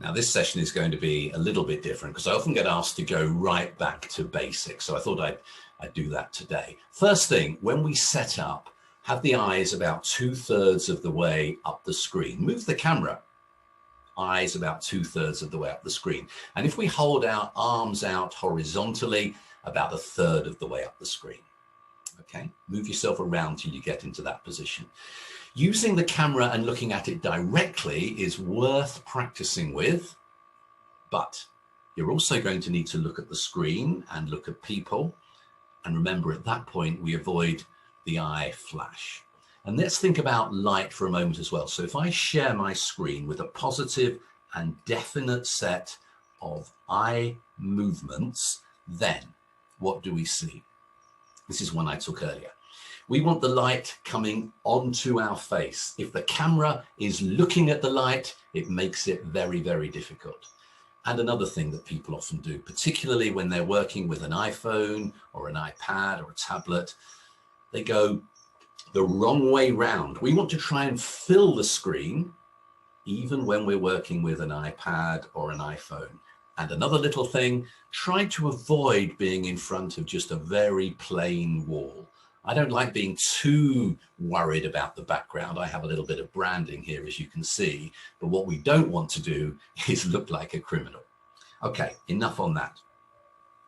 Now, this session is going to be a little bit different because I often get asked to go right back to basics. So I thought I'd do that today. First thing, when we set up, have the eyes about 2/3 of the way up the screen. Move the camera, eyes about 2/3 of the way up the screen. And if we hold our arms out horizontally, about 1/3 of the way up the screen. Okay, move yourself around till you get into that position. Using the camera and looking at it directly is worth practicing with, but you're also going to need to look at the screen and look at people. And remember, at that point, we avoid the eye flash. And let's think about light for a moment as well. So if I share my screen with a positive and definite set of eye movements, then what do we see? This is one I took earlier. We want the light coming onto our face. If the camera is looking at the light, it makes it very, very difficult. And another thing that people often do, particularly when they're working with an iPhone or an iPad or a tablet, they go the wrong way round. We want to try and fill the screen, even when we're working with an iPad or an iPhone. And another little thing, try to avoid being in front of just a very plain wall. I don't like being too worried about the background. I have a little bit of branding here, as you can see, but what we don't want to do is look like a criminal. Okay, enough on that.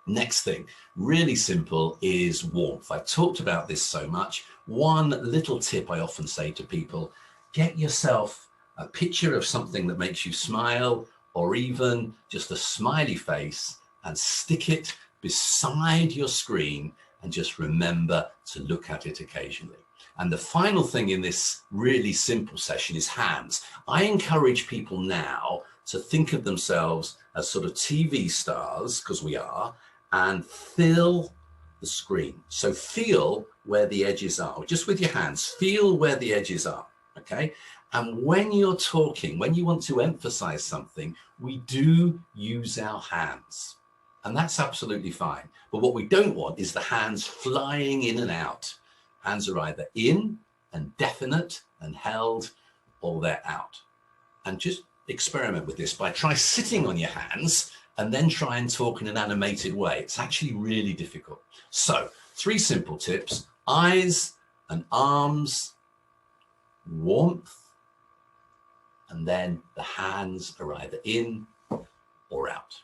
Next thing, really simple, is warmth. I've talked about this so much. One little tip I often say to people, get yourself a picture of something that makes you smile, or even just a smiley face, and stick it beside your screen, and just remember to look at it occasionally. And the final thing in this really simple session is hands. I encourage people now to think of themselves as sort of TV stars, because we are, and fill the screen. So feel where the edges are, just with your hands, feel where the edges are, okay? And when you're talking, when you want to emphasize something, we do use our hands. And that's absolutely fine. But what we don't want is the hands flying in and out. Hands are either in and definite and held, or they're out. And just experiment with this by try sitting on your hands and then try and talk in an animated way. It's actually really difficult. So 3 simple tips: eyes and arms, warmth, and then the hands are either in or out.